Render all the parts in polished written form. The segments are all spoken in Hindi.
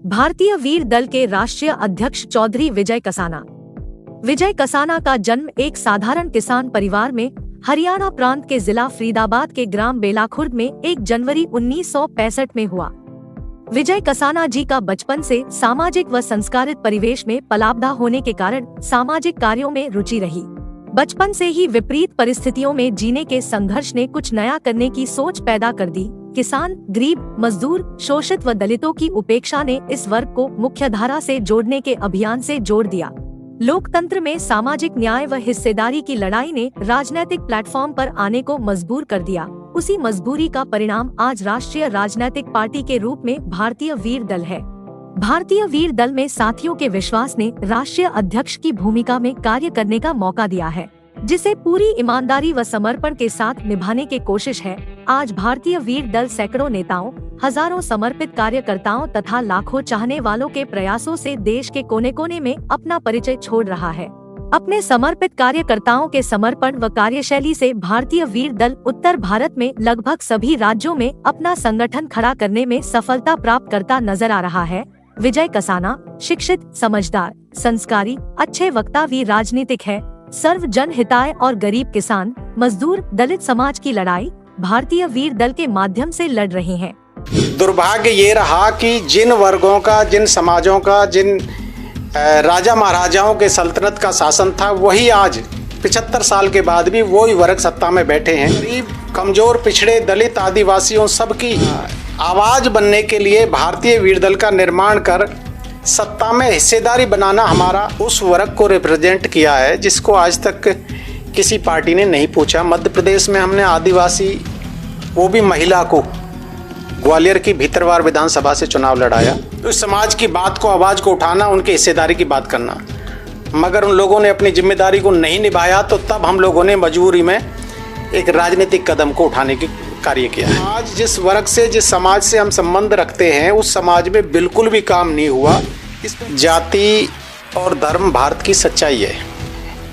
भारतीय वीर दल के राष्ट्रीय अध्यक्ष चौधरी विजय कसाना। विजय कसाना का जन्म एक साधारण किसान परिवार में हरियाणा प्रांत के जिला फरीदाबाद के ग्राम बेलाखुर्द में 1 जनवरी 1965 में हुआ। विजय कसाना जी का बचपन से सामाजिक व संस्कारित परिवेश में पलाबदा होने के कारण सामाजिक कार्यों में रुचि रही। बचपन से ही विपरीत परिस्थितियों में जीने के संघर्ष ने कुछ नया करने की सोच पैदा कर दी। किसान, गरीब, मजदूर, शोषित व दलितों की उपेक्षा ने इस वर्ग को मुख्यधारा से जोड़ने के अभियान से जोड़ दिया। लोकतंत्र में सामाजिक न्याय व हिस्सेदारी की लड़ाई ने राजनीतिक प्लेटफॉर्म पर आने को मजबूर कर दिया। उसी मजबूरी का परिणाम आज राष्ट्रीय राजनीतिक पार्टी के रूप में भारतीय वीर दल है। भारतीय वीर दल में साथियों के विश्वास ने राष्ट्रीय अध्यक्ष की भूमिका में कार्य करने का मौका दिया है, जिसे पूरी ईमानदारी व समर्पण के साथ निभाने की कोशिश है। आज भारतीय वीर दल सैकड़ों नेताओं, हजारों समर्पित कार्यकर्ताओं तथा लाखों चाहने वालों के प्रयासों से देश के कोने कोने में अपना परिचय छोड़ रहा है। अपने समर्पित कार्यकर्ताओं के समर्पण व कार्यशैली से भारतीय वीर दल उत्तर भारत में लगभग सभी राज्यों में अपना संगठन खड़ा करने में सफलता प्राप्त करता नजर आ रहा है। विजय कसाना शिक्षित, समझदार, संस्कारी, अच्छे वक्ता भी राजनीतिक है। सर्व जन हिताय और गरीब, किसान, मजदूर, दलित समाज की लड़ाई भारतीय वीर दल के माध्यम से लड़ रहे हैं। दुर्भाग्य ये रहा कि जिन वर्गों का, जिन समाजों का, जिन राजा महाराजाओं के सल्तनत का शासन था, वही आज 75 साल के बाद भी वही वर्ग सत्ता में बैठे हैं। गरीब, कमजोर, पिछड़े, दलित, आदिवासियों सबकी आवाज बनने के लिए भारतीय वीर दल का निर्माण कर सत्ता में हिस्सेदारी बनाना हमारा उस वर्ग को रिप्रेजेंट किया है जिसको आज तक किसी पार्टी ने नहीं पूछा। मध्य प्रदेश में हमने आदिवासी, वो भी महिला को, ग्वालियर की भीतरवार विधानसभा से चुनाव लड़ाया। तो इस समाज की बात को, आवाज को उठाना, उनके हिस्सेदारी की बात करना, मगर उन लोगों ने अपनी जिम्मेदारी को नहीं निभाया। तो तब हम लोगों ने मजबूरी में एक राजनीतिक कदम को उठाने की कार्य किया है। आज जिस वर्ग से, जिस समाज से हम संबंध रखते हैं, उस समाज में बिल्कुल भी काम नहीं हुआ। जाति और धर्म भारत की सच्चाई है।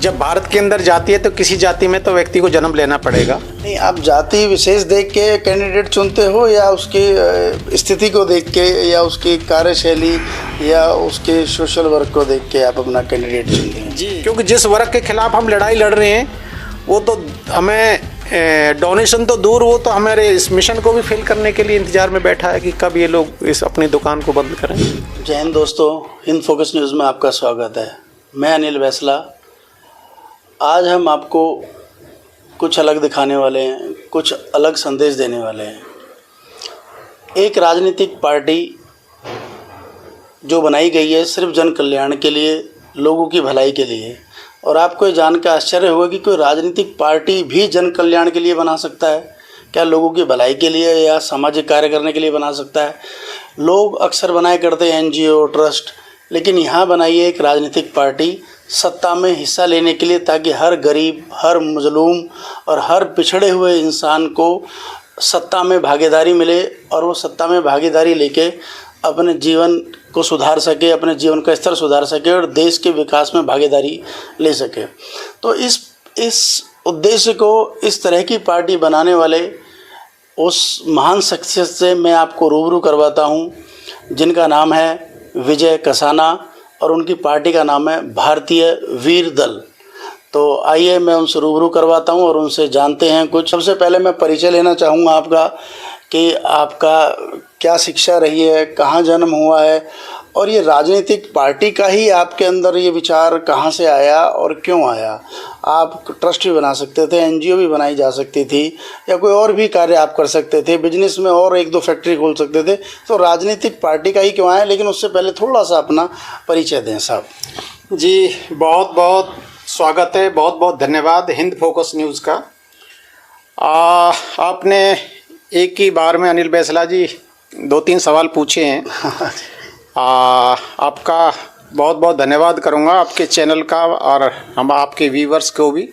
जब भारत के अंदर जाति है तो किसी जाति में तो व्यक्ति को जन्म लेना पड़ेगा। नहीं, आप जाति विशेष देख के कैंडिडेट चुनते हो या उसकी स्थिति को देख के या उसकी कार्यशैली या उसके सोशल वर्क को देख के आप अपना कैंडिडेट चुनते हैं? जी, क्योंकि जिस वर्ग के खिलाफ हम लड़ाई लड़ रहे हैं वो तो हमें डोनेशन तो दूर, वो तो हमारे इस मिशन को भी फेल करने के लिए इंतजार में बैठा है कि कब ये लोग इस अपनी दुकान को बंद करें। जय हिंद दोस्तों, हिंद फोकस न्यूज़ में आपका स्वागत है। मैं अनिल बैसला। आज हम आपको कुछ अलग दिखाने वाले हैं, कुछ अलग संदेश देने वाले हैं। एक राजनीतिक पार्टी जो बनाई गई है सिर्फ जन कल्याण के लिए, लोगों की भलाई के लिए, और आपको ये जान के आश्चर्य होगा कि कोई राजनीतिक पार्टी भी जन कल्याण के लिए बना सकता है क्या? लोगों की भलाई के लिए या सामाजिक कार्य करने के लिए बना सकता है? लोग अक्सर बनाए करते हैं एनजीओ, ट्रस्ट, लेकिन यहाँ बनाई है एक राजनीतिक पार्टी सत्ता में हिस्सा लेने के लिए, ताकि हर गरीब, हर मजलूम और हर पिछड़े हुए इंसान को सत्ता में भागीदारी मिले और वो सत्ता में भागीदारी लेके अपने जीवन को सुधार सके, अपने जीवन का स्तर सुधार सके और देश के विकास में भागीदारी ले सके। तो इस उद्देश्य को इस तरह की पार्टी बनाने वाले उस महान शख्सियत से मैं आपको रूबरू करवाता हूँ, जिनका नाम है विजय कसाना और उनकी पार्टी का नाम है भारतीय वीर दल। तो आइए मैं उनसे रूबरू करवाता हूँ और उनसे जानते हैं कुछ। सबसे पहले मैं परिचय लेना चाहूँगा आपका कि आपका क्या शिक्षा रही है, कहाँ जन्म हुआ है, और ये राजनीतिक पार्टी का ही आपके अंदर ये विचार कहाँ से आया और क्यों आया? आप ट्रस्ट भी बना सकते थे, एनजीओ भी बनाई जा सकती थी, या कोई और भी कार्य आप कर सकते थे, बिजनेस में और 1-2 फैक्ट्री खोल सकते थे, तो राजनीतिक पार्टी का ही क्यों आया? लेकिन उससे पहले थोड़ा सा अपना परिचय दें साहब। जी, बहुत बहुत स्वागत है, बहुत बहुत धन्यवाद हिंद फोकस न्यूज़ का। आपने एक ही बार में अनिल बैसला जी 2-3 सवाल पूछे हैं। आपका बहुत बहुत धन्यवाद करूंगा, आपके चैनल का, और हम आपके व्यूवर्स को भी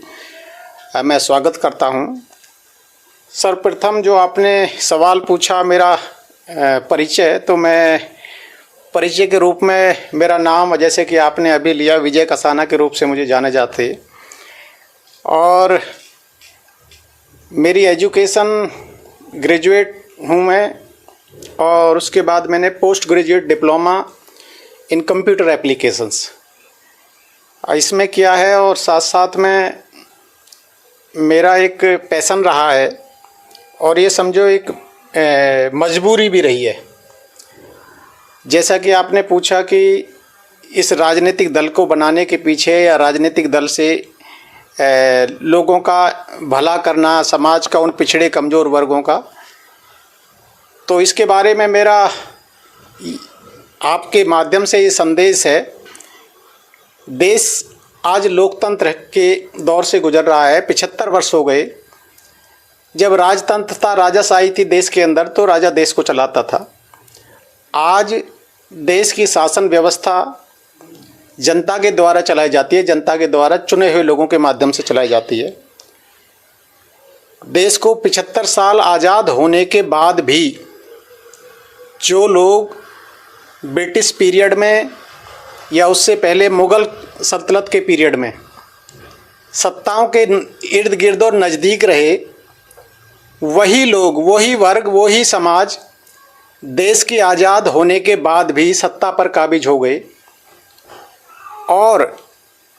मैं स्वागत करता हूं। सर्वप्रथम जो आपने सवाल पूछा मेरा परिचय, तो मैं परिचय के रूप में मेरा नाम, जैसे कि आपने अभी लिया, विजय कसाना के रूप से मुझे जाने जाते, और मेरी एजुकेशन ग्रेजुएट हूँ मैं और उसके बाद मैंने post graduate diploma in computer applications इसमें किया है। और साथ साथ में मेरा एक पैशन रहा है और ये समझो एक मजबूरी भी रही है। जैसा कि आपने पूछा कि इस राजनीतिक दल को बनाने के पीछे या राजनीतिक दल से लोगों का भला करना, समाज का, उन पिछड़े कमज़ोर वर्गों का, तो इसके बारे में मेरा आपके माध्यम से ये संदेश है। देश आज लोकतंत्र के दौर से गुजर रहा है। 75 वर्ष हो गए। जब राजतंत्र था, राजाशाही थी देश के अंदर, तो राजा देश को चलाता था। आज देश की शासन व्यवस्था जनता के द्वारा चलाई जाती है, जनता के द्वारा चुने हुए लोगों के माध्यम से चलाई जाती है। देश को 75 साल आज़ाद होने के बाद भी जो लोग ब्रिटिश पीरियड में या उससे पहले मुग़ल सल्तनत के पीरियड में सत्ताओं के इर्द गिर्द और नज़दीक रहे, वही लोग, वही वर्ग, वही समाज देश की आज़ाद होने के बाद भी सत्ता पर काबिज हो गए। और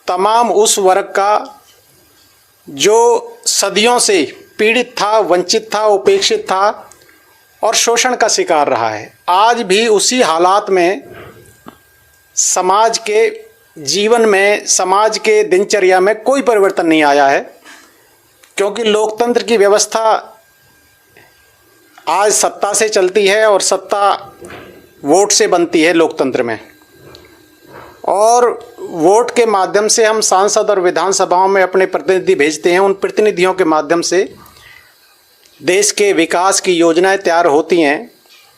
तमाम उस वर्ग का जो सदियों से पीड़ित था, वंचित था, उपेक्षित था और शोषण का शिकार रहा है, आज भी उसी हालात में समाज के जीवन में, समाज के दिनचर्या में कोई परिवर्तन नहीं आया है। क्योंकि लोकतंत्र की व्यवस्था आज सत्ता से चलती है और सत्ता वोट से बनती है लोकतंत्र में। और वोट के माध्यम से हम सांसद और विधानसभाओं में अपने प्रतिनिधि भेजते हैं। उन प्रतिनिधियों के माध्यम से देश के विकास की योजनाएं तैयार होती हैं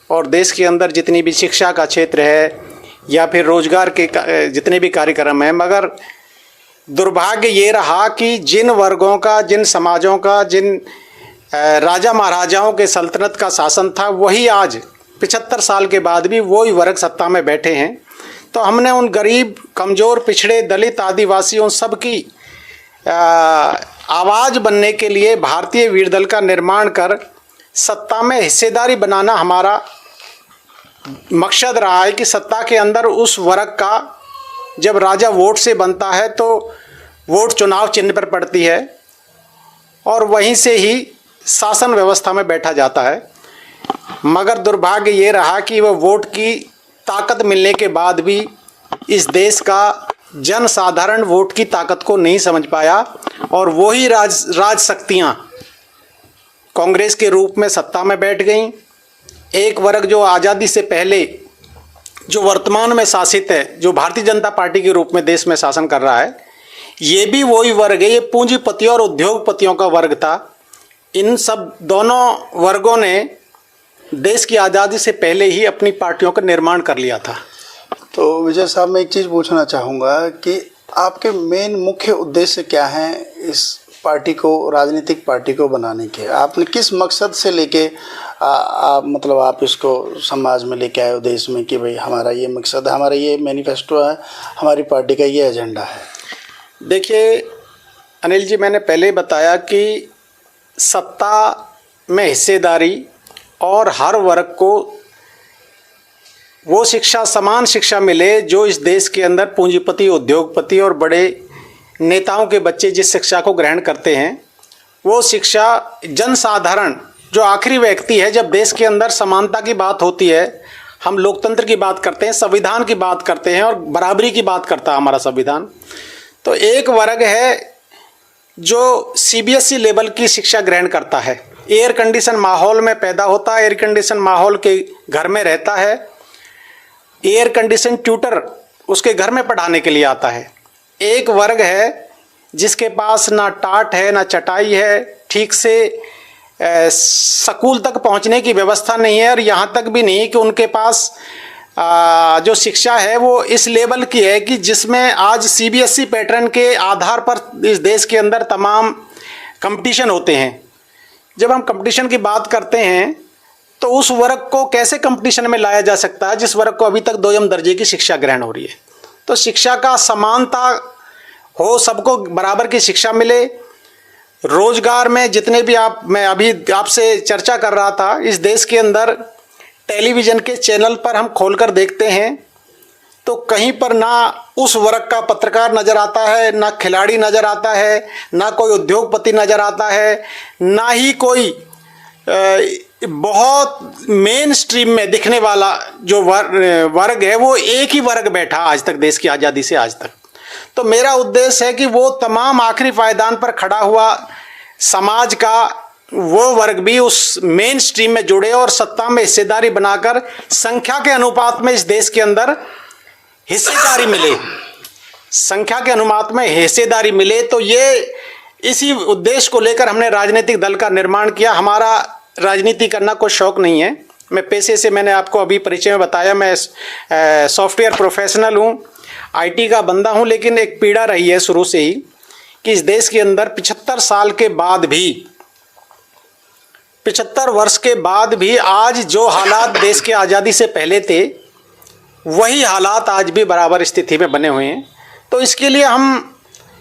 और देश के अंदर जितनी भी शिक्षा का क्षेत्र है या फिर रोजगार के जितने भी कार्यक्रम हैं। मगर दुर्भाग्य ये रहा कि जिन वर्गों का, जिन समाजों का, जिन राजा महाराजाओं के सल्तनत का शासन था, वही आज 75 साल के बाद भी वही वर्ग सत्ता में बैठे हैं। तो हमने उन गरीब, कमज़ोर, पिछड़े, दलित, आदिवासी, उन सब की आवाज़ बनने के लिए भारतीय वीर दल का निर्माण कर सत्ता में हिस्सेदारी बनाना हमारा मकसद रहा है। कि सत्ता के अंदर उस वर्ग का, जब राजा वोट से बनता है तो वोट चुनाव चिन्ह पर पड़ती है और वहीं से ही शासन व्यवस्था में बैठा जाता है। मगर दुर्भाग्य ये रहा कि वह वोट की ताकत मिलने के बाद भी इस देश का जन साधारण वोट की ताकत को नहीं समझ पाया और वही राज शक्तियाँ कांग्रेस के रूप में सत्ता में बैठ गईं। एक वर्ग जो आज़ादी से पहले, जो वर्तमान में शासित है, जो भारतीय जनता पार्टी के रूप में देश में शासन कर रहा है, ये भी वही वर्ग है। ये पूंजीपतियों और उद्योगपतियों का वर्ग था। इन सब दोनों वर्गों ने देश की आज़ादी से पहले ही अपनी पार्टियों का निर्माण कर लिया था। तो विजय साहब, मैं एक चीज़ पूछना चाहूँगा कि आपके मेन मुख्य उद्देश्य क्या हैं इस पार्टी को, राजनीतिक पार्टी को बनाने के? आपने किस मकसद से लेके मतलब आप इसको समाज में लेके आए हो, देश में, कि भाई हमारा ये मकसद है, हमारा ये मैनिफेस्टो है, हमारी पार्टी का ये एजेंडा है? देखिए अनिल जी, मैंने पहले बताया कि सत्ता में हिस्सेदारी और हर वर्ग को वो शिक्षा, समान शिक्षा मिले जो इस देश के अंदर पूंजीपति, उद्योगपति और बड़े नेताओं के बच्चे जिस शिक्षा को ग्रहण करते हैं, वो शिक्षा जनसाधारण, जो आखिरी व्यक्ति है। जब देश के अंदर समानता की बात होती है, हम लोकतंत्र की बात करते हैं, संविधान की बात करते हैं और बराबरी की बात करता है हमारा संविधान। तो एक वर्ग है जो सीबीएसई लेवल की शिक्षा ग्रहण करता है, एयर कंडीशन माहौल में पैदा होता है, एयर कंडीशन माहौल के घर में रहता है, एयर कंडीशन ट्यूटर उसके घर में पढ़ाने के लिए आता है। एक वर्ग है जिसके पास ना टाट है, ना चटाई है, ठीक से स्कूल तक पहुंचने की व्यवस्था नहीं है और यहाँ तक भी नहीं कि उनके पास जो शिक्षा है वो इस लेवल की है कि जिसमें आज सीबीएसई पैटर्न के आधार पर इस देश के अंदर तमाम कंपटीशन होते हैं। जब हम कंपटीशन की बात करते हैं तो उस वर्ग को कैसे कंपटीशन में लाया जा सकता है जिस वर्ग को अभी तक 2ym दर्जे की शिक्षा ग्रहण हो रही है? तो शिक्षा का समानता हो, सबको बराबर की शिक्षा मिले। रोजगार में जितने भी मैं अभी आपसे चर्चा कर रहा था, इस देश के अंदर टेलीविज़न के चैनल पर हम खोलकर देखते हैं तो कहीं पर ना उस वर्ग का पत्रकार नज़र आता है, ना खिलाड़ी नज़र आता है, ना कोई उद्योगपति नज़र आता है, ना ही कोई बहुत मेन स्ट्रीम में दिखने वाला जो वर्ग है वो एक ही वर्ग बैठा आज तक, देश की आज़ादी से आज तक। तो मेरा उद्देश्य है कि वो तमाम आखिरी पायदान पर खड़ा हुआ समाज का वो वर्ग भी उस मेन स्ट्रीम में जुड़े और सत्ता में हिस्सेदारी बनाकर संख्या के अनुपात में इस देश के अंदर हिस्सेदारी मिले, संख्या के अनुपात में हिस्सेदारी मिले। तो ये इसी उद्देश्य को लेकर हमने राजनीतिक दल का निर्माण किया। हमारा राजनीति करना कोई शौक नहीं है। मैं पेशे से, मैंने आपको अभी परिचय में बताया, मैं सॉफ्टवेयर प्रोफेशनल हूँ, आईटी का बंदा हूँ। लेकिन एक पीड़ा रही है शुरू से ही कि इस देश के अंदर 75 साल के बाद भी, 75 वर्ष के बाद भी आज जो हालात देश के आज़ादी से पहले थे वही हालात आज भी बराबर स्थिति में बने हुए हैं। तो इसके लिए हम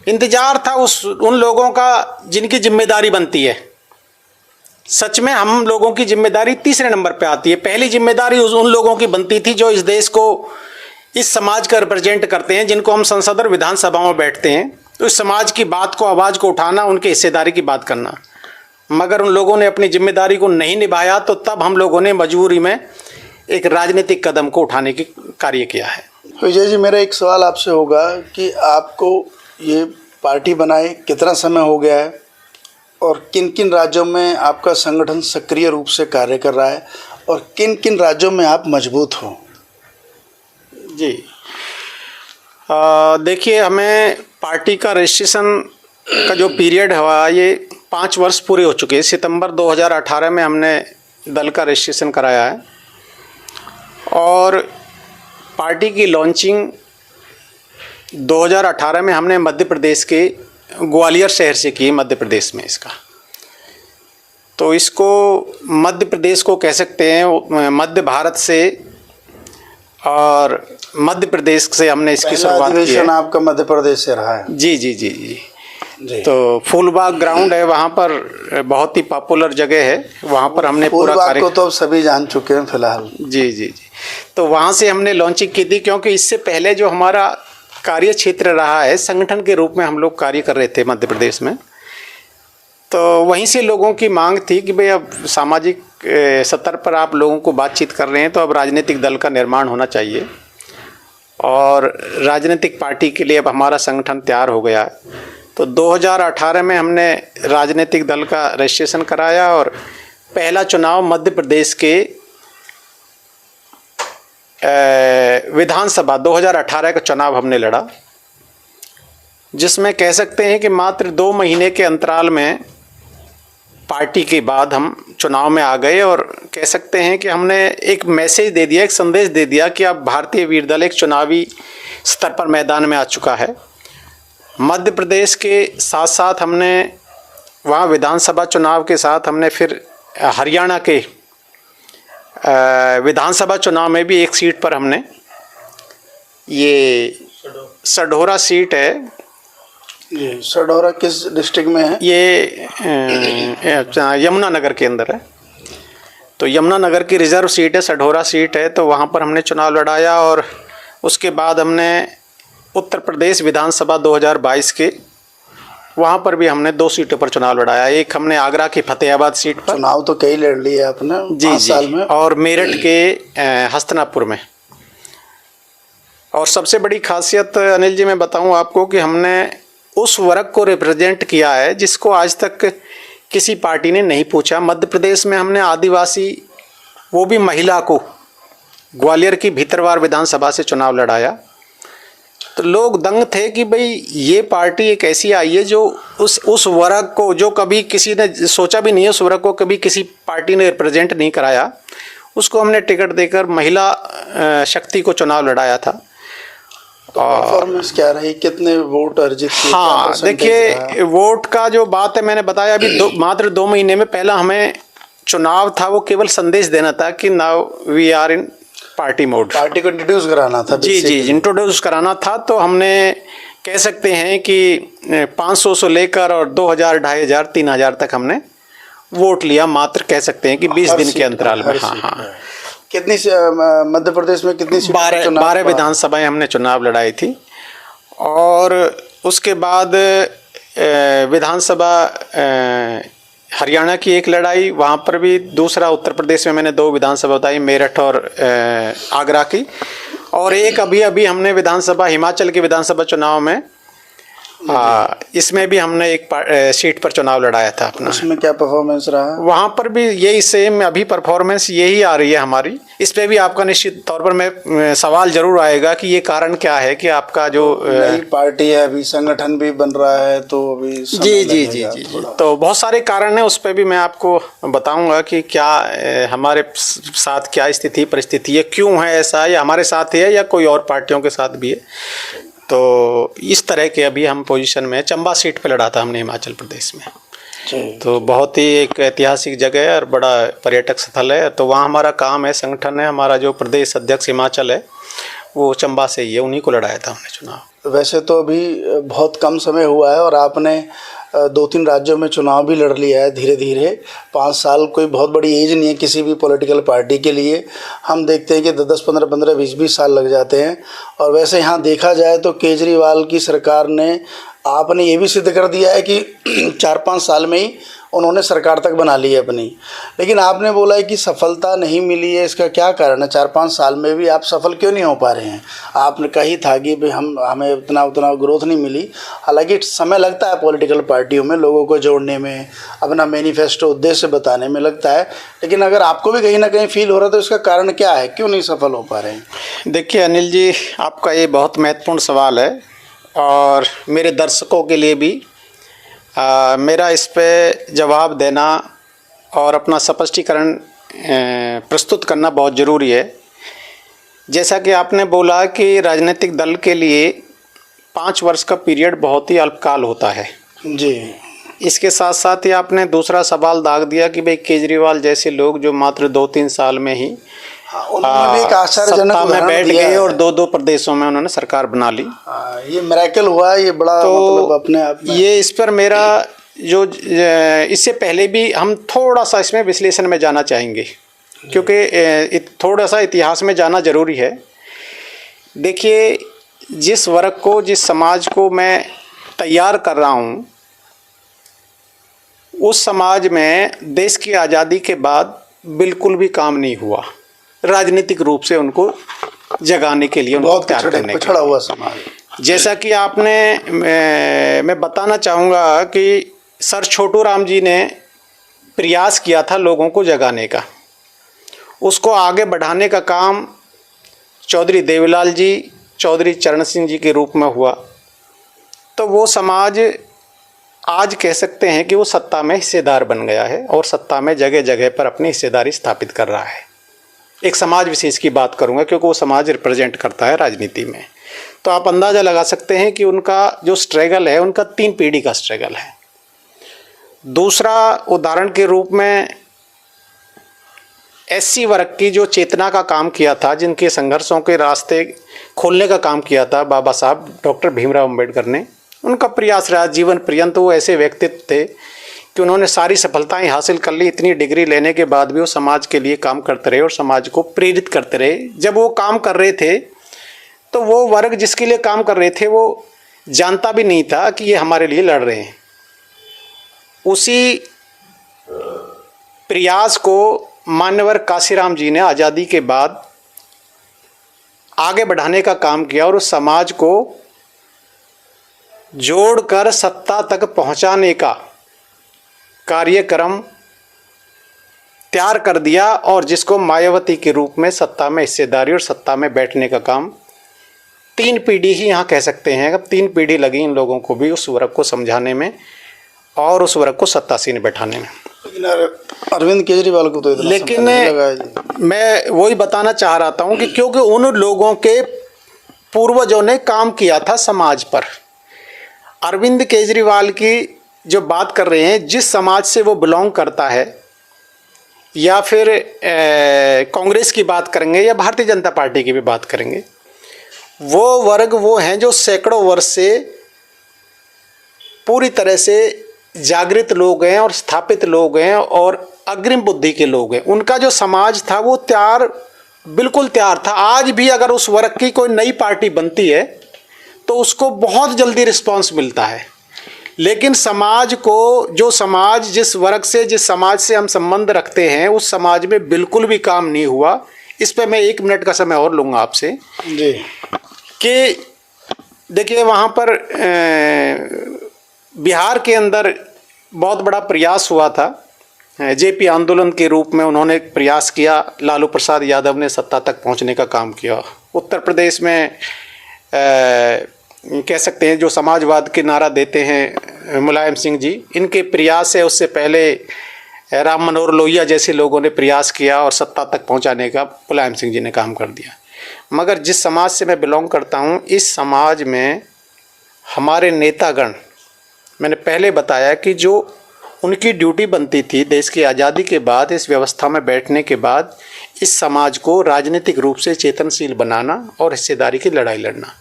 इंतज़ार था उन लोगों का जिनकी जिम्मेदारी बनती है। सच में हम लोगों की जिम्मेदारी तीसरे नंबर पे आती है। पहली जिम्मेदारी उन लोगों की बनती थी जो इस देश को, इस समाज का रिप्रेजेंट करते हैं, जिनको हम संसद और विधानसभा में बैठते हैं। तो इस समाज की बात को, आवाज़ को उठाना, उनके हिस्सेदारी की बात करना। मगर उन लोगों ने अपनी जिम्मेदारी को नहीं निभाया, तो तब हम लोगों ने मजबूरी में एक राजनीतिक कदम को उठाने की कार्य किया है। विजय जी, मेरा एक सवाल आपसे होगा कि आपको ये पार्टी बनाए कितना समय हो गया है और किन किन राज्यों में आपका संगठन सक्रिय रूप से कार्य कर रहा है और किन किन राज्यों में आप मजबूत हो? जी, देखिए, हमें पार्टी का रजिस्ट्रेशन का जो पीरियड हुआ ये 5 वर्ष पूरे हो चुके हैं। सितंबर 2018 में हमने दल का रजिस्ट्रेशन कराया है और पार्टी की लॉन्चिंग 2018 में हमने मध्य प्रदेश के ग्वालियर शहर से की, मध्य प्रदेश में इसका। तो इसको मध्य प्रदेश को कह सकते हैं, मध्य भारत से और मध्य प्रदेश से हमने इसकी शुरुआत की है। आपका मध्य प्रदेश से रहा है? जी जी जी जी, जी। तो फूलबाग ग्राउंड है, वहाँ पर बहुत ही पॉपुलर जगह है, वहाँ पर हमने पूरा कार्य को तो सभी जान चुके हैं फिलहाल। जी जी जी। तो वहाँ से हमने लॉन्चिंग की थी, क्योंकि इससे पहले जो हमारा कार्य क्षेत्र रहा है, संगठन के रूप में हम लोग कार्य कर रहे थे मध्य प्रदेश में। तो वहीं से लोगों की मांग थी कि भाई अब सामाजिक स्तर पर आप लोगों को बातचीत कर रहे हैं तो अब राजनीतिक दल का निर्माण होना चाहिए और राजनीतिक पार्टी के लिए अब हमारा संगठन तैयार हो गया है। तो 2018 में हमने राजनीतिक दल का रजिस्ट्रेशन कराया और पहला चुनाव मध्य प्रदेश के विधानसभा 2018 का चुनाव हमने लड़ा, जिसमें कह सकते हैं कि मात्र 2 महीने के अंतराल में पार्टी के बाद हम चुनाव में आ गए और कह सकते हैं कि हमने एक मैसेज दे दिया, एक संदेश दे दिया कि अब भारतीय वीर दल एक चुनावी स्तर पर मैदान में आ चुका है। मध्य प्रदेश के साथ साथ हमने वहाँ विधानसभा चुनाव के साथ हमने फिर हरियाणा के विधानसभा चुनाव में भी एक सीट पर हमने, ये सढौरा सीट है। ये सढौरा किस डिस्ट्रिक्ट में है? ये यमुनानगर के अंदर है। तो यमुनानगर की रिजर्व सीट है, सढौरा सीट है। तो वहाँ पर हमने चुनाव लड़ाया और उसके बाद हमने उत्तर प्रदेश विधानसभा 2022 के वहाँ पर भी हमने 2 सीटों पर चुनाव लड़ाया। एक हमने आगरा की फतेहाबाद सीट पर, चुनाव तो कई लड़ लिए आपने 5 साल में, और मेरठ के हस्तिनापुर में। और सबसे बड़ी खासियत अनिल जी मैं बताऊं आपको कि हमने उस वर्ग को रिप्रेजेंट किया है जिसको आज तक किसी पार्टी ने नहीं पूछा। मध्य प्रदेश में हमने आदिवासी, वो भी महिला को, ग्वालियर की भीतरवार विधानसभा से चुनाव लड़ाया। तो लोग दंग थे कि भाई ये पार्टी एक ऐसी आई है जो उस वर्ग को, जो कभी किसी ने सोचा भी नहीं है, उस वर्ग को कभी किसी पार्टी ने रिप्रेजेंट नहीं कराया, उसको हमने टिकट देकर महिला शक्ति को चुनाव लड़ाया था। परफॉर्मेंस क्या रही, कितने वोट अर्जित किए? हाँ, देखिए, वोट का जो बात है मैंने बताया अभी, मात्र 2 महीने में पहला हमें चुनाव था वो केवल संदेश देना था कि now we are in party mode. Party को इंट्रोड्यूस कराना था। जी जी, इंट्रोड्यूस कराना था। तो हमने कह सकते हैं कि 500 से लेकर और 2000, 2500, 3000 तक हमने वोट लिया, मात्र कह सकते हैं कि 20 दिन के अंतराल में। हाँ हाँ। कितनी मध्य प्रदेश में कितनी सीटों पर चुनाव 12 हुआ? विधानसभाएं हमने चुनाव लड़ाई थी। और उसके बाद विधानसभा हरियाणा की एक लड़ाई, वहाँ पर भी दूसरा उत्तर प्रदेश में मैंने 2 विधानसभा बताई, मेरठ और आगरा की। और एक अभी हमने विधानसभा हिमाचल के विधानसभा चुनाव में इसमें भी हमने एक सीट पर चुनाव लड़ाया था अपना। उसमें क्या परफॉर्मेंस रहा? वहाँ पर भी यही सेम अभी परफॉर्मेंस यही आ रही है हमारी। इस पे भी आपका निश्चित तौर पर मैं सवाल जरूर आएगा कि ये कारण क्या है कि आपका जो नई पार्टी है, अभी संगठन भी बन रहा है, तो अभी जी तो बहुत सारे कारण हैं। उस पर भी मैं आपको बताऊंगा कि क्या हमारे साथ क्या स्थिति परिस्थिति है, क्यों है ऐसा, या हमारे साथ है या कोई और पार्टियों के साथ भी है। तो इस तरह के अभी हम पोजीशन में, चंबा सीट पे लड़ा था हमने हिमाचल प्रदेश में। तो बहुत ही एक ऐतिहासिक जगह है और बड़ा पर्यटक स्थल है। तो वहाँ हमारा काम है, संगठन है, हमारा जो प्रदेश अध्यक्ष हिमाचल है वो चंबा से ही है, उन्हीं को लड़ाया था हमने चुनाव। वैसे तो अभी बहुत कम समय हुआ है और आपने 2-3 राज्यों में चुनाव भी लड़ लिया है धीरे धीरे। 5 साल कोई बहुत बड़ी एज नहीं है किसी भी पॉलिटिकल पार्टी के लिए। हम देखते हैं कि 10, 15, 15, 20 साल लग जाते हैं। और वैसे यहाँ देखा जाए तो केजरीवाल की सरकार ने, आपने ये भी सिद्ध कर दिया है कि 4-5 साल में ही उन्होंने सरकार तक बना ली है अपनी। लेकिन आपने बोला है कि सफलता नहीं मिली है, इसका क्या कारण है? 4-5 साल में भी आप सफल क्यों नहीं हो पा रहे हैं? आपने कही था कि भाई हमें उतना ग्रोथ नहीं मिली। हालांकि समय लगता है पॉलिटिकल पार्टियों में लोगों को जोड़ने में, अपना मैनिफेस्टो उद्देश्य बताने में लगता है। लेकिन अगर आपको भी कहीं ना कहीं फील हो रहा है तो इसका कारण क्या है, क्यों नहीं सफल हो पा रहे हैं? देखिए अनिल जी, आपका ये बहुत महत्वपूर्ण सवाल है और मेरे दर्शकों के लिए भी मेरा इस पे जवाब देना और अपना स्पष्टीकरण प्रस्तुत करना बहुत ज़रूरी है। जैसा कि आपने बोला कि राजनीतिक दल के लिए 5 वर्ष का पीरियड बहुत ही अल्पकाल होता है जी। इसके साथ साथ ही आपने दूसरा सवाल दाग दिया कि भाई केजरीवाल जैसे लोग जो मात्र 2-3 साल में ही उन्होंने एक आश्चर्यजनक सत्ता में बैठ गए और 2-2 प्रदेशों में उन्होंने सरकार बना ली। ये मिरेकल हुआ, ये बड़ा मतलब अपने आप में। ये इस पर मेरा जो इससे पहले भी हम थोड़ा सा इसमें विश्लेषण में जाना चाहेंगे क्योंकि थोड़ा सा इतिहास में जाना जरूरी है। देखिए, जिस वर्ग को, जिस समाज को मैं तैयार कर रहा हूँ, उस समाज में देश की आज़ादी के बाद बिल्कुल भी काम नहीं हुआ राजनीतिक रूप से उनको जगाने के लिए, उनको तैयार करने के लिए। पिछड़ा हुआ समाज। जैसा कि आपने मैं बताना चाहूँगा कि सर छोटू राम जी ने प्रयास किया था लोगों को जगाने का, उसको आगे बढ़ाने का काम चौधरी देवीलाल जी, चौधरी चरण सिंह जी के रूप में हुआ। तो वो समाज आज कह सकते हैं कि वो सत्ता में हिस्सेदार बन गया है और सत्ता में जगह जगह पर अपनी हिस्सेदारी स्थापित कर रहा है। एक समाज विशेष की बात करूंगा क्योंकि वो समाज रिप्रेजेंट करता है राजनीति में। तो आप अंदाज़ा लगा सकते हैं कि उनका जो स्ट्रगल है, उनका 3 पीढ़ी का स्ट्रगल है। दूसरा उदाहरण के रूप में एससी वर्ग की जो चेतना का काम किया था, जिनके संघर्षों के रास्ते खोलने का काम किया था बाबा साहब डॉक्टर भीमराव अम्बेडकर ने, उनका प्रयास रहा जीवन पर्यंत। वो ऐसे व्यक्तित्व थे कि उन्होंने सारी सफलताएं हासिल कर ली, इतनी डिग्री लेने के बाद भी वो समाज के लिए काम करते रहे और समाज को प्रेरित करते रहे। जब वो काम कर रहे थे तो वो वर्ग जिसके लिए काम कर रहे थे वो जानता भी नहीं था कि ये हमारे लिए लड़ रहे हैं। उसी प्रयास को मान्यवर काशीराम जी ने आज़ादी के बाद आगे बढ़ाने का काम किया और उस समाज को जोड़कर सत्ता तक पहुंचाने का कार्यक्रम तैयार कर दिया और जिसको मायावती के रूप में सत्ता में हिस्सेदारी और सत्ता में बैठने का काम 3 पीढ़ी ही यहाँ कह सकते हैं। अब 3 पीढ़ी लगी इन लोगों को भी उस वर्ग को समझाने में और उस वर्ग को सत्तासीन बैठाने में। लेकिन अरविंद केजरीवाल को तो लेकिन मैं वही बताना चाह रहा हूँ कि क्योंकि उन लोगों के पूर्वजों ने काम किया था समाज पर। अरविंद केजरीवाल की जो बात कर रहे हैं, जिस समाज से वो बिलोंग करता है, या फिर कांग्रेस की बात करेंगे या भारतीय जनता पार्टी की भी बात करेंगे, वो वर्ग वो हैं जो सैकड़ों वर्ष से पूरी तरह से जागृत लोग हैं और स्थापित लोग हैं और अग्रिम बुद्धि के लोग हैं। उनका जो समाज था वो तैयार बिल्कुल तैयार था। आज भी अगर उस वर्ग की कोई नई पार्टी बनती है तो उसको बहुत जल्दी रिस्पांस मिलता है, लेकिन समाज को, जो समाज जिस वर्ग से, जिस समाज से हम संबंध रखते हैं, उस समाज में बिल्कुल भी काम नहीं हुआ। इस पे मैं 1 मिनट का समय और लूँगा आपसे जी। कि देखिए वहाँ पर बिहार के अंदर बहुत बड़ा प्रयास हुआ था, जेपी आंदोलन के रूप में उन्होंने प्रयास किया, लालू प्रसाद यादव ने सत्ता तक पहुँचने का काम किया। उत्तर प्रदेश में कह सकते हैं जो समाजवाद के नारा देते हैं मुलायम सिंह जी, इनके प्रयास है। उससे पहले राम मनोहर लोहिया जैसे लोगों ने प्रयास किया और सत्ता तक पहुंचाने का मुलायम सिंह जी ने काम कर दिया। मगर जिस समाज से मैं बिलोंग करता हूं, इस समाज में हमारे नेतागण, मैंने पहले बताया कि जो उनकी ड्यूटी बनती थी देश की आज़ादी के बाद, इस व्यवस्था में बैठने के बाद, इस समाज को राजनीतिक रूप से चेतनशील बनाना और हिस्सेदारी की लड़ाई लड़ना,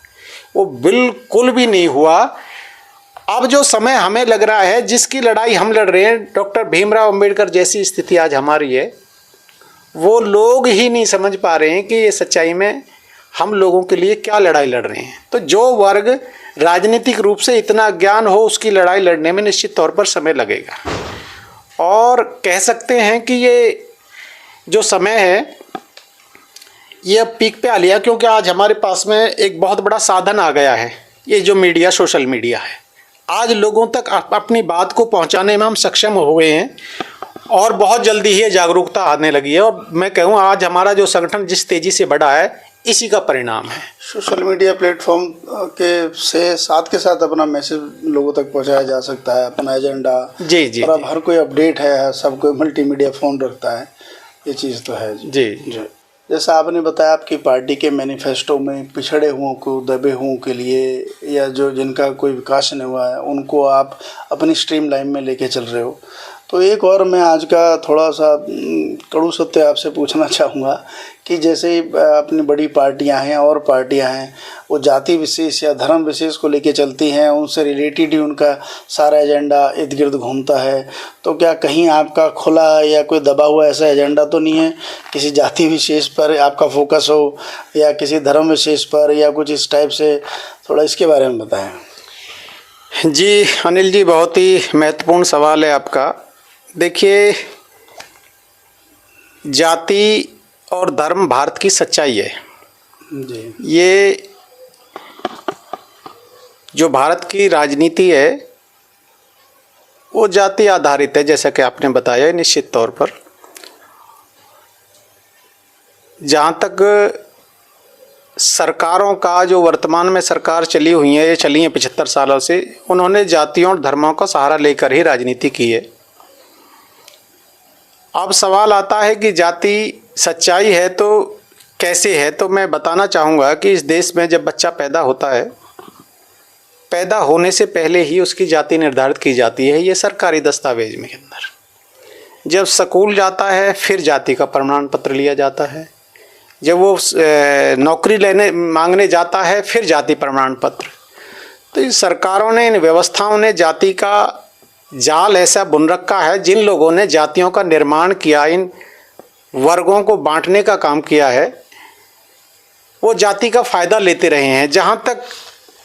वो बिल्कुल भी नहीं हुआ। अब जो समय हमें लग रहा है, जिसकी लड़ाई हम लड़ रहे हैं, डॉक्टर भीमराव अंबेडकर जैसी स्थिति आज हमारी है, वो लोग ही नहीं समझ पा रहे हैं कि ये सच्चाई में हम लोगों के लिए क्या लड़ाई लड़ रहे हैं। तो जो वर्ग राजनीतिक रूप से इतना अज्ञान हो, उसकी लड़ाई लड़ने में निश्चित तौर पर समय लगेगा। और कह सकते हैं कि ये जो समय है ये अब पीक पे आ लिया, क्योंकि आज हमारे पास में एक बहुत बड़ा साधन आ गया है, ये जो मीडिया, सोशल मीडिया है। आज लोगों तक अपनी बात को पहुंचाने में हम सक्षम हो गए हैं और बहुत जल्दी ही जागरूकता आने लगी है। और मैं कहूँ आज हमारा जो संगठन जिस तेज़ी से बढ़ा है, इसी का परिणाम है। सोशल मीडिया प्लेटफॉर्म के साथ के साथ अपना मैसेज लोगों तक पहुंचाया जा सकता है, अपना एजेंडा। जी जी। और अब हर कोई अपडेट है, सब कोई मल्टीमीडिया फ़ोन रखता है, ये चीज़ तो है। जी जी। जैसा आपने बताया आपकी पार्टी के मैनिफेस्टो में पिछड़े हुओं को, दबे हुओं के लिए, या जो जिनका कोई विकास नहीं हुआ है, उनको आप अपनी स्ट्रीम लाइन में लेके चल रहे हो। तो एक और मैं आज का थोड़ा सा कड़ू सत्य आपसे पूछना चाहूँगा कि जैसे अपनी बड़ी पार्टियां हैं और पार्टियां हैं, वो जाति विशेष या धर्म विशेष को लेके चलती हैं, उनसे रिलेटेड ही उनका सारा एजेंडा इर्द गिर्द घूमता है। तो क्या कहीं आपका खुला या कोई दबा हुआ ऐसा एजेंडा तो नहीं है, किसी जाति विशेष पर आपका फोकस हो या किसी धर्म विशेष पर या कुछ इस टाइप से? थोड़ा इसके बारे में बताएं। जी अनिल जी, बहुत ही महत्वपूर्ण सवाल है आपका। देखिए, जाति और धर्म भारत की सच्चाई है जी। ये जो भारत की राजनीति है वो जाति आधारित है, जैसा कि आपने बताया। निश्चित तौर पर जहाँ तक सरकारों का, जो वर्तमान में सरकार चली हुई है, ये चली हैं 75 सालों से, उन्होंने जातियों और धर्मों का सहारा लेकर ही राजनीति की है। अब सवाल आता है कि जाति सच्चाई है तो कैसे है। तो मैं बताना चाहूँगा कि इस देश में जब बच्चा पैदा होता है, पैदा होने से पहले ही उसकी जाति निर्धारित की जाती है, ये सरकारी दस्तावेज में अंदर। जब स्कूल जाता है फिर जाति का प्रमाण पत्र लिया जाता है, जब वो नौकरी मांगने जाता है फिर जाति प्रमाण पत्र। तो इन सरकारों ने, इन व्यवस्थाओं ने जाति का जाल ऐसा बुन रखा है, जिन लोगों ने जातियों का निर्माण किया, इन वर्गों को बांटने का काम किया है, वो जाति का फ़ायदा लेते रहे हैं। जहाँ तक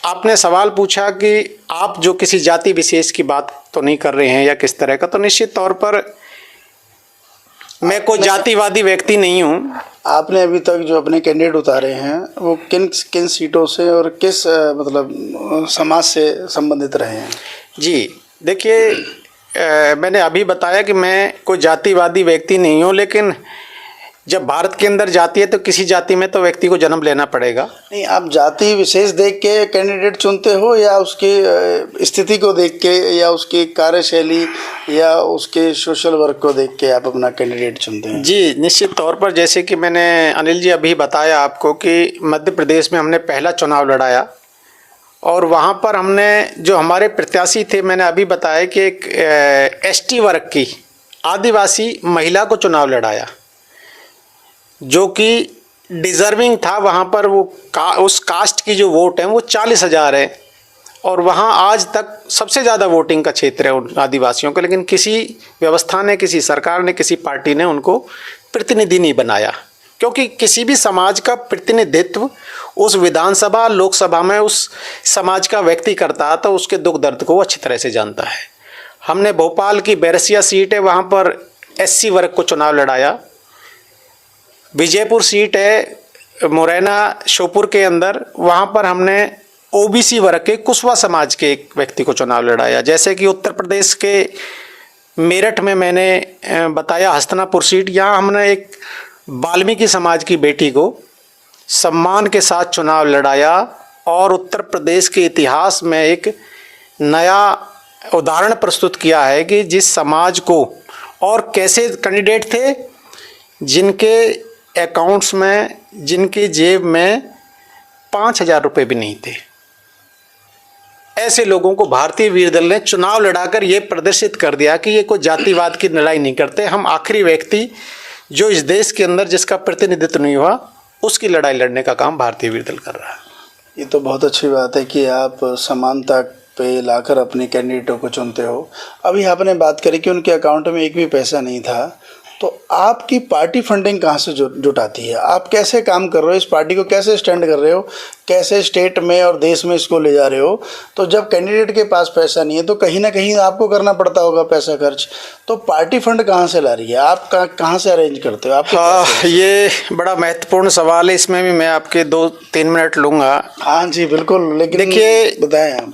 आपने सवाल पूछा कि आप जो किसी जाति विशेष की बात तो नहीं कर रहे हैं या किस तरह का, तो निश्चित तौर पर मैं कोई जातिवादी व्यक्ति नहीं हूँ। आपने अभी तक जो अपने कैंडिडेट उतारे हैं वो किन किन सीटों से और किस मतलब समाज से संबंधित रहे हैं? जी देखिए, मैंने अभी बताया कि मैं कोई जातिवादी व्यक्ति नहीं हूँ, लेकिन जब भारत के अंदर जाति है तो किसी जाति में तो व्यक्ति को जन्म लेना पड़ेगा। नहीं, आप जाति विशेष देख के कैंडिडेट चुनते हो या उसकी स्थिति को देख के या उसकी कार्यशैली या उसके सोशल वर्क को देख के आप अपना कैंडिडेट चुनते हैं? जी निश्चित तौर पर, जैसे कि मैंने अनिल जी अभी बताया आपको कि मध्य प्रदेश में हमने पहला चुनाव लड़ाया और वहाँ पर हमने जो हमारे प्रत्याशी थे, मैंने अभी बताया कि एक एसटी वर्ग की आदिवासी महिला को चुनाव लड़ाया, जो कि डिज़र्विंग था। वहाँ पर वो उस कास्ट की जो वोट है वो 40,000 है और वहाँ आज तक सबसे ज़्यादा वोटिंग का क्षेत्र है उन आदिवासियों का, लेकिन किसी व्यवस्था ने, किसी सरकार ने, किसी पार्टी ने उनको प्रतिनिधि नहीं बनाया। क्योंकि किसी भी समाज का प्रतिनिधित्व उस विधानसभा लोकसभा में उस समाज का व्यक्ति करता है तो उसके दुख दर्द को अच्छी तरह से जानता है। हमने भोपाल की बैरसिया सीट है, वहाँ पर SC वर्ग को चुनाव लड़ाया। विजयपुर सीट है मुरैना श्योपुर के अंदर, वहाँ पर हमने OBC वर्ग के कुशवा समाज के एक व्यक्ति को चुनाव लड़ाया। जैसे कि उत्तर प्रदेश के मेरठ में मैंने बताया हस्तिनापुर सीट, यहाँ हमने एक वाल्मीकि समाज की बेटी को सम्मान के साथ चुनाव लड़ाया और उत्तर प्रदेश के इतिहास में एक नया उदाहरण प्रस्तुत किया है कि जिस समाज को, और कैसे कैंडिडेट थे जिनके अकाउंट्स में, जिनकी जेब में 5,000 रुपये भी नहीं थे, ऐसे लोगों को भारतीय वीर दल ने चुनाव लड़ाकर ये प्रदर्शित कर दिया कि ये कोई जातिवाद की लड़ाई नहीं करते। हम आखिरी व्यक्ति जो इस देश के अंदर जिसका प्रतिनिधित्व नहीं हुआ उसकी लड़ाई लड़ने का काम भारतीय वीर दल कर रहा है। ये तो बहुत अच्छी बात है कि आप समानता पे लाकर अपने कैंडिडेटों को चुनते हो। अभी आपने बात करी कि उनके अकाउंट में एक भी पैसा नहीं था, तो आपकी पार्टी फंडिंग कहाँ से जुटाती है? आप कैसे काम कर रहे हो? इस पार्टी को कैसे स्टैंड कर रहे हो? कैसे स्टेट में और देश में इसको ले जा रहे हो? तो जब कैंडिडेट के पास पैसा नहीं है तो कहीं ना कहीं आपको करना पड़ता होगा पैसा खर्च, तो पार्टी फंड कहाँ से ला रही है? आप कहाँ से अरेंज करते हो? आप ये बड़ा महत्वपूर्ण सवाल है, इसमें भी मैं आपके 2-3 मिनट लूँगा। हाँ जी बिल्कुल, लेकिन देखिए बताएं आप।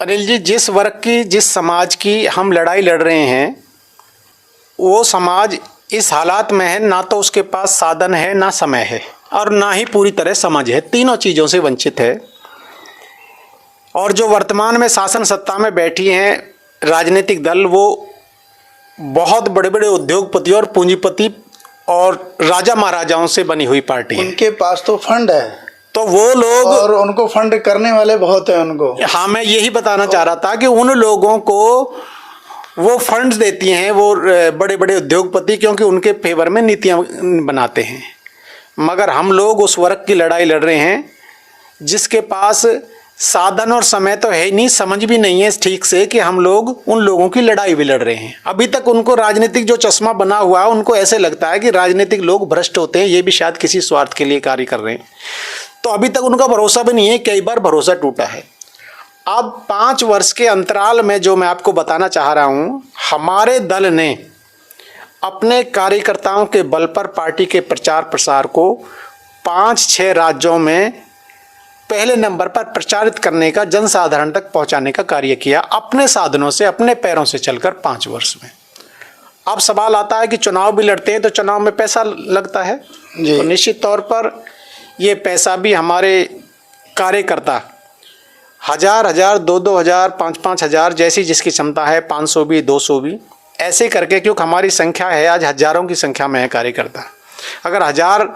अनिल जी, जिस वर्ग की, जिस समाज की हम लड़ाई लड़ रहे हैं वो समाज इस हालात में है, ना तो उसके पास साधन है, ना समय है, और ना ही पूरी तरह समझ है। तीनों चीज़ों से वंचित है। और जो वर्तमान में शासन सत्ता में बैठी हैं राजनीतिक दल, वो बहुत बड़े बड़े उद्योगपति और पूंजीपति और राजा महाराजाओं से बनी हुई पार्टी है। उनके पास तो फंड है, तो वो लोग, और उनको फंड करने वाले बहुत हैं उनको। हाँ, मैं यही बताना चाह रहा था कि उन लोगों को वो फंड्स देती हैं वो बड़े बड़े उद्योगपति, क्योंकि उनके फेवर में नीतियाँ बनाते हैं। मगर हम लोग उस वर्ग की लड़ाई लड़ रहे हैं जिसके पास साधन और समय तो है नहीं, समझ भी नहीं है ठीक से कि हम लोग उन लोगों की लड़ाई भी लड़ रहे हैं। अभी तक उनको राजनीतिक जो चश्मा बना हुआ है, उनको ऐसे लगता है कि राजनीतिक लोग भ्रष्ट होते हैं, ये भी शायद किसी स्वार्थ के लिए कार्य कर रहे हैं। तो अभी तक उनका भरोसा भी नहीं है, कई बार भरोसा टूटा है। अब 5 वर्ष के अंतराल में जो मैं आपको बताना चाह रहा हूँ, हमारे दल ने अपने कार्यकर्ताओं के बल पर पार्टी के प्रचार प्रसार को 5-6 राज्यों में पहले नंबर पर प्रचारित करने का, जनसाधारण तक पहुंचाने का कार्य किया, अपने साधनों से, अपने पैरों से चलकर 5 वर्ष में। अब सवाल आता है कि चुनाव भी लड़ते हैं तो चुनाव में पैसा लगता है, तो निश्चित तौर पर ये पैसा भी हमारे कार्यकर्ता 1,000, 2,000, 5,000 जैसी जिसकी क्षमता है, 500 भी, 200 भी, ऐसे करके, क्योंकि हमारी संख्या है आज हजारों की संख्या में है कार्यकर्ता। अगर 1,000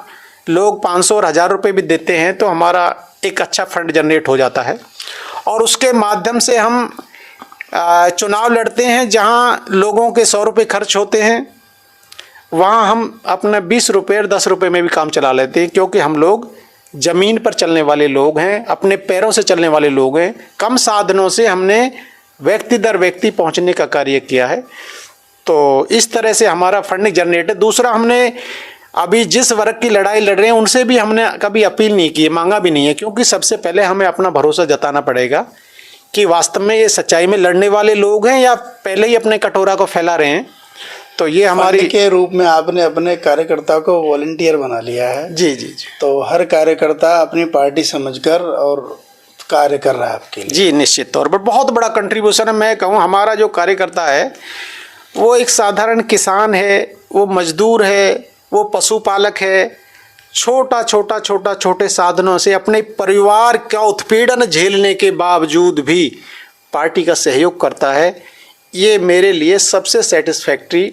लोग 500 और 1,000 रुपये भी देते हैं तो हमारा एक अच्छा फंड जनरेट हो जाता है, और उसके माध्यम से हम चुनाव लड़ते हैं। जहां लोगों के 100 रुपये खर्च होते हैं वहां हम अपने 20 रुपये और 10 रुपये में भी काम चला लेते हैं, क्योंकि हम लोग ज़मीन पर चलने वाले लोग हैं, अपने पैरों से चलने वाले लोग हैं। कम साधनों से हमने व्यक्ति दर व्यक्ति पहुंचने का कार्य किया है। तो इस तरह से हमारा फंडिंग जनरेट है। दूसरा, हमने अभी जिस वर्ग की लड़ाई लड़ रहे हैं उनसे भी हमने कभी अपील नहीं की है, मांगा भी नहीं है, क्योंकि सबसे पहले हमें अपना भरोसा जताना पड़ेगा कि वास्तव में ये सच्चाई में लड़ने वाले लोग हैं या पहले ही अपने कटोरा को फैला रहे हैं। तो ये हमारी के रूप में आपने अपने कार्यकर्ता को वॉलंटियर बना लिया है। जी जी जी। तो हर कार्यकर्ता अपनी पार्टी समझकर और कार्य कर रहा है आपके लिए। जी, निश्चित तौर पर बहुत बड़ा कंट्रीब्यूशन है। मैं कहूँ हमारा जो कार्यकर्ता है वो एक साधारण किसान है, वो मजदूर है, वो पशुपालक है, छोटे साधनों से अपने परिवार का उत्पीड़न झेलने के बावजूद भी पार्टी का सहयोग करता है। ये मेरे लिए सबसे सेटिस्फैक्ट्री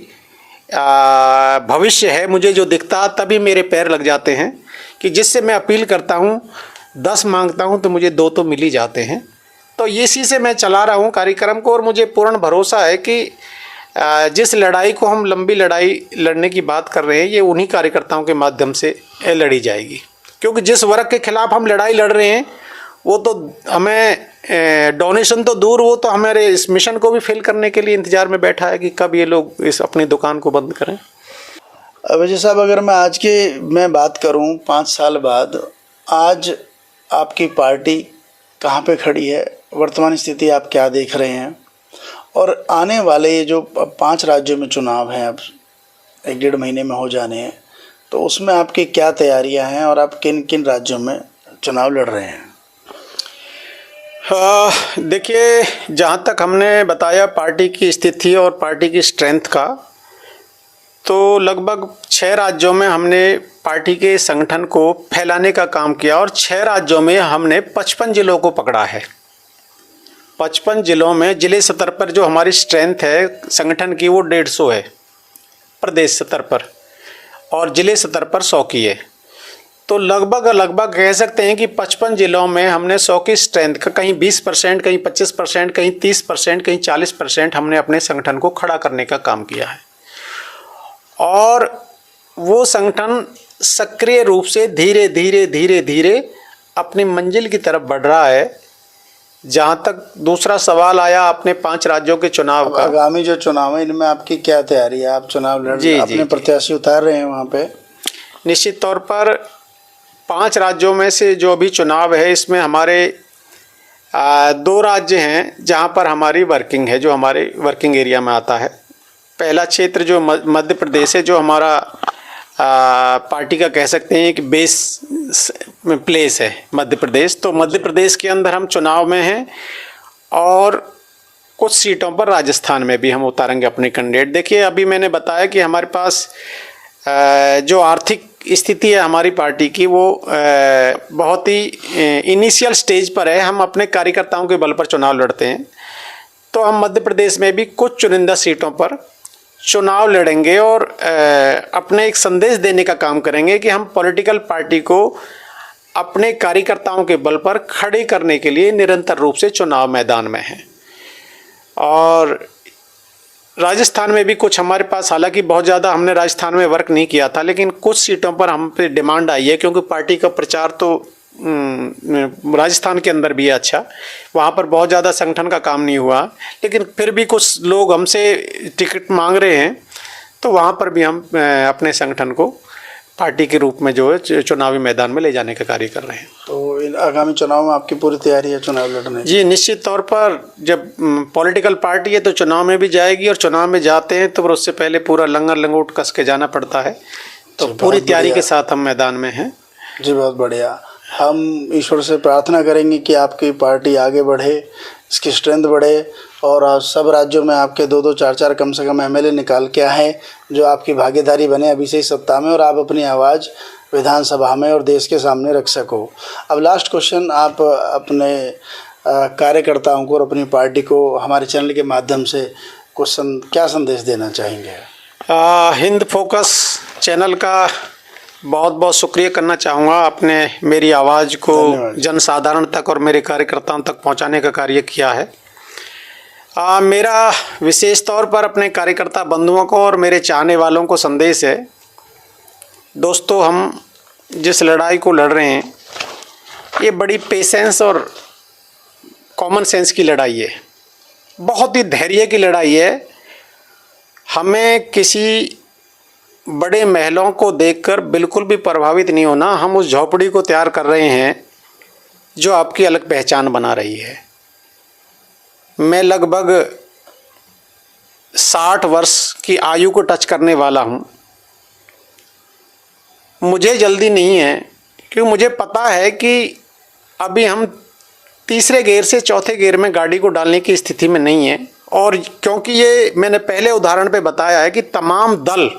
भविष्य है। मुझे जो दिखता तभी मेरे पैर लग जाते हैं कि जिससे मैं अपील करता हूँ, 10 मांगता हूँ तो मुझे 2 तो मिल ही जाते हैं। तो इसी से मैं चला रहा हूँ कार्यक्रम को, और मुझे पूर्ण भरोसा है कि जिस लड़ाई को हम लंबी लड़ाई लड़ने की बात कर रहे हैं ये उन्हीं कार्यकर्ताओं के माध्यम से लड़ी जाएगी। क्योंकि जिस वर्ग के खिलाफ हम लड़ाई लड़ रहे हैं वो तो हमें डोनेशन तो दूर, वो तो हमारे इस मिशन को भी फेल करने के लिए इंतजार में बैठा है कि कब ये लोग इस अपनी दुकान को बंद करें। विजय साहब, अगर मैं बात करूं 5 साल बाद, आज आपकी पार्टी कहां पे खड़ी है, वर्तमान स्थिति आप क्या देख रहे हैं, और आने वाले ये जो 5 राज्यों में चुनाव हैं, अब 1-1.5 महीने में हो जाने हैं, तो उसमें आपकी क्या तैयारियां हैं और आप किन किन राज्यों में चुनाव लड़ रहे हैं? देखिए, जहाँ तक हमने बताया पार्टी की स्थिति और पार्टी की स्ट्रेंथ का, तो लगभग 6 राज्यों में हमने पार्टी के संगठन को फैलाने का काम किया और 6 राज्यों में हमने 55 जिलों को पकड़ा है। 55 जिलों में जिले स्तर पर जो हमारी स्ट्रेंथ है संगठन की, वो 150 है प्रदेश स्तर पर, और जिले स्तर पर 100 की है। तो लगभग कह सकते हैं कि 55 जिलों में हमने 100 की स्ट्रेंथ का कहीं 20%, कहीं 25%, कहीं 30%, कहीं 40% हमने अपने संगठन को खड़ा करने का काम किया है। और वो संगठन सक्रिय रूप से धीरे धीरे अपनी मंजिल की तरफ बढ़ रहा है। जहाँ तक दूसरा सवाल आया अपने 5 राज्यों के चुनाव का, आगामी जो चुनाव है इनमें आपकी क्या तैयारी है? आप चुनाव लड़ रहे हैं, अपने प्रत्याशी उतार रहे हैं वहाँ पे? निश्चित तौर पर 5 राज्यों में से जो भी चुनाव है, इसमें हमारे 2 राज्य हैं जहाँ पर हमारी वर्किंग है, जो हमारे वर्किंग एरिया में आता है। पहला क्षेत्र जो मध्य प्रदेश है, जो हमारा पार्टी का कह सकते हैं कि बेस प्लेस है मध्य प्रदेश। तो मध्य प्रदेश के अंदर हम चुनाव में हैं और कुछ सीटों पर राजस्थान में भी हम उतारेंगे अपने कैंडिडेट। देखिए, अभी मैंने बताया कि हमारे पास जो आर्थिक स्थिति है हमारी पार्टी की, वो बहुत ही इनिशियल स्टेज पर है। हम अपने कार्यकर्ताओं के बल पर चुनाव लड़ते हैं। तो हम मध्य प्रदेश में भी कुछ चुनिंदा सीटों पर चुनाव लड़ेंगे और अपने एक संदेश देने का काम करेंगे कि हम पॉलिटिकल पार्टी को अपने कार्यकर्ताओं के बल पर खड़े करने के लिए निरंतर रूप से चुनाव मैदान में हैं। और राजस्थान में भी कुछ हमारे पास, हालांकि बहुत ज़्यादा हमने राजस्थान में वर्क नहीं किया था, लेकिन कुछ सीटों पर हम पे डिमांड आई है, क्योंकि पार्टी का प्रचार तो राजस्थान के अंदर भी है अच्छा। वहाँ पर बहुत ज़्यादा संगठन का काम नहीं हुआ, लेकिन फिर भी कुछ लोग हमसे टिकट मांग रहे हैं, तो वहाँ पर भी हम अपने संगठन को पार्टी के रूप में जो है चुनावी मैदान में ले जाने का कार्य कर रहे हैं। तो इन आगामी चुनाव में आपकी पूरी तैयारी है चुनाव लड़ने? जी, निश्चित तौर पर जब पॉलिटिकल पार्टी है तो चुनाव में भी जाएगी, और चुनाव में जाते हैं तो उससे पहले पूरा लंगर लंगोट कस के जाना पड़ता है। तो पूरी तैयारी के साथ हम मैदान में हैं। जी, बहुत बढ़िया। हम ईश्वर से प्रार्थना करेंगे कि आपकी पार्टी आगे बढ़े, इसकी स्ट्रेंथ बढ़े, और सब राज्यों में आपके 2-2, 4-4 कम से कम एमएलए निकाल के आए, जो आपकी भागीदारी बने अभी से ही सत्ता में, और आप अपनी आवाज़ विधानसभा में और देश के सामने रख सको। अब लास्ट क्वेश्चन, आप अपने कार्यकर्ताओं को और अपनी पार्टी को हमारे चैनल के माध्यम से क्या संदेश देना चाहेंगे? हिंद फोकस चैनल का बहुत बहुत शुक्रिया करना चाहूँगा। आपने मेरी आवाज़ को जनसाधारण तक और मेरे कार्यकर्ताओं तक पहुँचाने का कार्य किया है। मेरा विशेष तौर पर अपने कार्यकर्ता बंधुओं को और मेरे चाहने वालों को संदेश है, दोस्तों, हम जिस लड़ाई को लड़ रहे हैं ये बड़ी पेशेंस और कॉमन सेंस की लड़ाई है, बहुत ही धैर्य की लड़ाई है। हमें किसी बड़े महलों को देखकर बिल्कुल भी प्रभावित नहीं होना। हम उस झोपड़ी को तैयार कर रहे हैं जो आपकी अलग पहचान बना रही है। मैं लगभग 60 वर्ष की आयु को टच करने वाला हूँ। मुझे जल्दी नहीं है, क्योंकि मुझे पता है कि अभी हम तीसरे गियर से चौथे गियर में गाड़ी को डालने की स्थिति में नहीं है। और क्योंकि ये मैंने पहले उदाहरण पे बताया है कि तमाम दल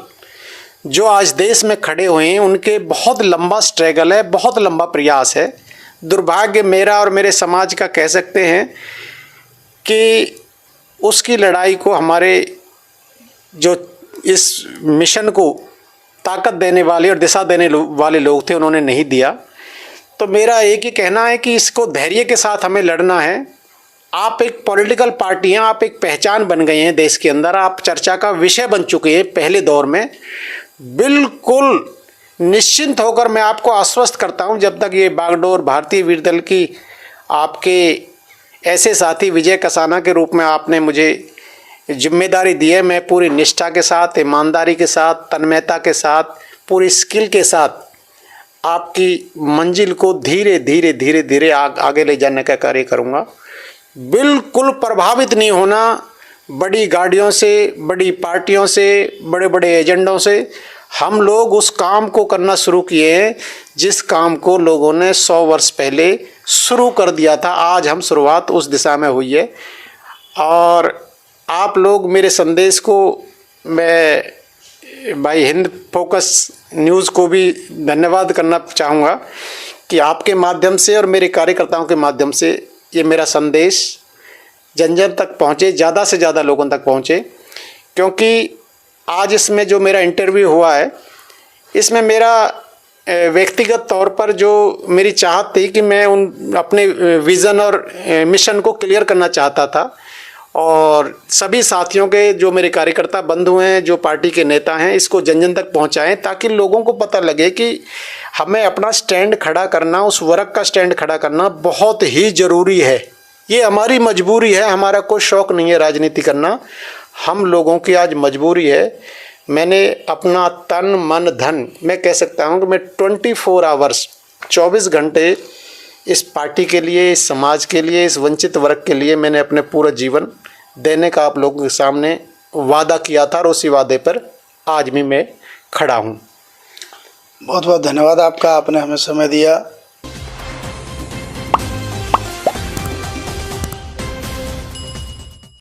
जो आज देश में खड़े हुए हैं उनके बहुत लंबा स्ट्रगल है, बहुत लंबा प्रयास है। दुर्भाग्य मेरा और मेरे समाज का कह सकते हैं कि उसकी लड़ाई को हमारे जो इस मिशन को ताकत देने वाले और दिशा देने वाले लोग थे, उन्होंने नहीं दिया। तो मेरा एक ही कहना है कि इसको धैर्य के साथ हमें लड़ना है। आप एक पॉलिटिकल पार्टी हैं, आप एक पहचान बन गए हैं देश के अंदर, आप चर्चा का विषय बन चुके हैं पहले दौर में। बिल्कुल निश्चिंत होकर मैं आपको आश्वस्त करता हूं, जब तक ये बागडोर भारतीय वीर दल की आपके ऐसे साथी विजय कसाना के रूप में आपने मुझे जिम्मेदारी दी है, मैं पूरी निष्ठा के साथ, ईमानदारी के साथ, तन्मयता के साथ, पूरी स्किल के साथ आपकी मंजिल को धीरे धीरे धीरे धीरे आगे ले जाने का कार्य करूँगा। बिल्कुल प्रभावित नहीं होना बड़ी गाड़ियों से, बड़ी पार्टियों से, बड़े बड़े एजेंडों से। हम लोग उस काम को करना शुरू किए हैं जिस काम को लोगों ने 100 वर्ष पहले शुरू कर दिया था। आज हम शुरुआत उस दिशा में हुई है और आप लोग मेरे संदेश को, मैं भाई हिंद फोकस न्यूज़ को भी धन्यवाद करना चाहूँगा कि आपके माध्यम से और मेरे कार्यकर्ताओं के माध्यम से ये मेरा संदेश जन जन तक पहुँचे, ज़्यादा से ज़्यादा लोगों तक पहुँचे। क्योंकि आज इसमें जो मेरा इंटरव्यू हुआ है, इसमें मेरा व्यक्तिगत तौर पर जो मेरी चाहत थी कि मैं उन अपने विज़न और मिशन को क्लियर करना चाहता था और सभी साथियों के, जो मेरे कार्यकर्ता बंधु हैं, जो पार्टी के नेता हैं, इसको जन जन तक पहुंचाएं ताकि लोगों को पता लगे कि हमें अपना स्टैंड खड़ा करना, उस वर्ग का स्टैंड खड़ा करना बहुत ही ज़रूरी है। ये हमारी मजबूरी है, हमारा कोई शौक़ नहीं है राजनीति करना, हम लोगों की आज मजबूरी है। मैंने अपना तन मन धन, मैं कह सकता हूँ कि मैं 24 आवर्स 24 घंटे इस पार्टी के लिए, इस समाज के लिए, इस वंचित वर्ग के लिए मैंने अपने पूरा जीवन देने का आप लोगों के सामने वादा किया था और उसी वादे पर आज भी मैं खड़ा हूँ। बहुत बहुत धन्यवाद आपका, आपने हमें समय दिया।